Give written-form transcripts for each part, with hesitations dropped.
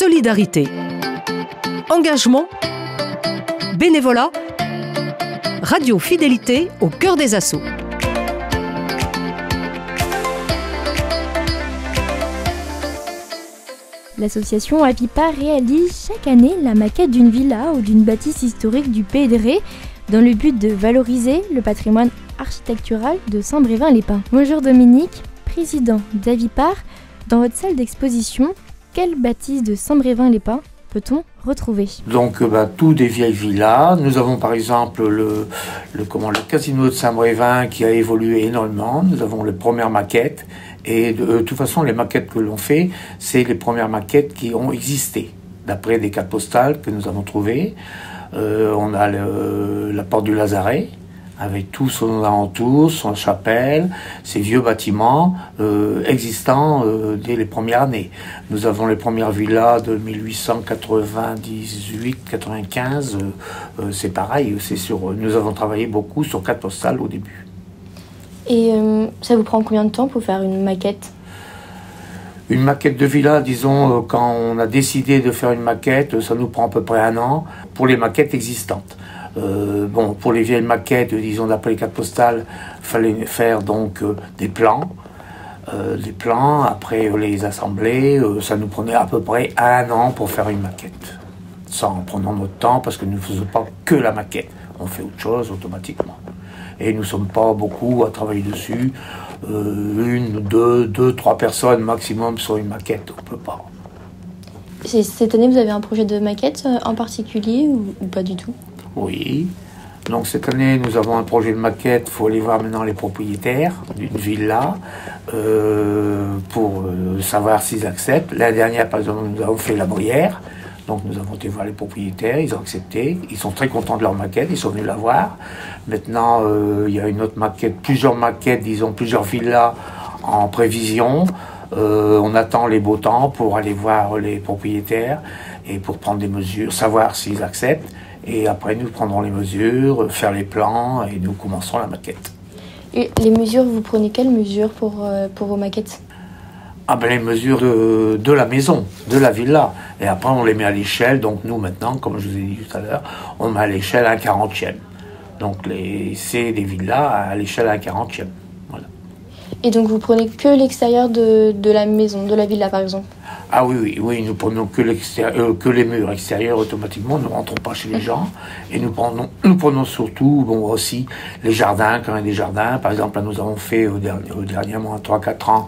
solidarité, engagement, bénévolat, radio fidélité au cœur des assauts. L'association Avipar réalise chaque année la maquette d'une villa ou d'une bâtisse historique du Pays de Ré dans le but de valoriser le patrimoine architectural de Saint-Brévin-les-Pins. Bonjour Dominique, président d'Avipar. Dans votre salle d'exposition, quelle bâtisse de Saint-Brévin-les-Pins peut-on retrouver? Donc tout des vieilles villas. Nous avons par exemple le casino de Saint-Brévin qui a évolué énormément. Nous avons les premières maquettes. Et de toute façon, les maquettes que l'on fait, c'est les premières maquettes qui ont existé, d'après des cartes postales que nous avons trouvées. On a la porte du Lazaret, avec tout son alentour, son chapelle, ces vieux bâtiments existants dès les premières années. Nous avons les premières villas de 1898-95, c'est pareil, nous avons travaillé beaucoup sur cartes postales au début. Et ça vous prend combien de temps pour faire une maquette? Une maquette de villa, disons, quand on a décidé de faire une maquette, ça nous prend à peu près 1 an pour les maquettes existantes. Pour les vieilles maquettes, disons, d'après les cartes postales, il fallait faire donc des plans. Après les assembler, ça nous prenait à peu près 1 an pour faire une maquette. Ça en prenant notre temps, parce que nous ne faisons pas que la maquette. On fait autre chose automatiquement. Et nous ne sommes pas beaucoup à travailler dessus. 1, 2, 3 personnes maximum sur une maquette, on ne peut pas. Cette année, vous avez un projet de maquette en particulier ou pas du tout? Oui. Donc cette année, nous avons un projet de maquette. Il faut aller voir maintenant les propriétaires d'une villa pour savoir s'ils acceptent. L'année dernière, par exemple, nous avons fait la Bruyère. Donc nous avons été voir les propriétaires, ils ont accepté, ils sont très contents de leur maquette, ils sont venus la voir. Maintenant, il y a une autre maquette, plusieurs maquettes, disons plusieurs villas en prévision. On attend les beaux temps pour aller voir les propriétaires et pour prendre des mesures, savoir s'ils acceptent. Et après, nous prendrons les mesures, faire les plans et nous commencerons la maquette. Et les mesures, vous prenez quelles mesures pour vos maquettes? Les mesures de la maison, de la villa. Et après, on les met à l'échelle. Donc nous, maintenant, comme je vous ai dit tout à l'heure, on met à l'échelle 1/40e. Donc c'est des villas à l'échelle 1/40e. Voilà. Et donc vous prenez que l'extérieur de la maison, de la villa par exemple? Ah oui, nous prenons que les murs extérieurs automatiquement. Nous ne rentrons pas chez les gens. Et nous prenons surtout aussi les jardins, quand il y a des jardins. Par exemple, là, nous avons fait dernièrement 3-4 ans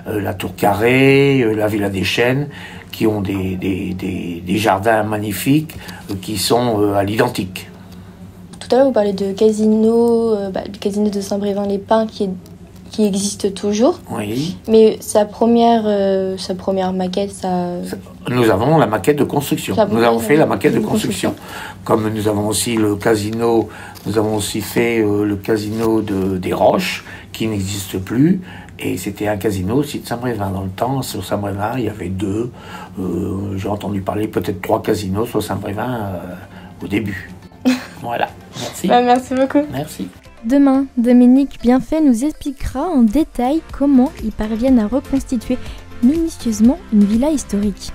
la Tour Carrée, la Villa des Chênes, qui ont des jardins magnifiques qui sont à l'identique. Tout à l'heure, vous parlez de casino, le casino de Saint-Brévin-les-Pins qui existe toujours. Oui. Mais sa première maquette, Nous avons la maquette de construction. Nous avons fait la maquette de construction. Comme nous avons aussi le casino, nous avons aussi fait le casino des Roches, qui n'existe plus. Et c'était un casino aussi de Saint-Brévin. Dans le temps, sur Saint-Brévin, il y avait 2. J'ai entendu parler peut-être 3 casinos sur Saint-Brévin au début. Voilà. Merci. Merci beaucoup. Merci. Demain, Dominique Bienfait nous expliquera en détail comment ils parviennent à reconstituer minutieusement une villa historique.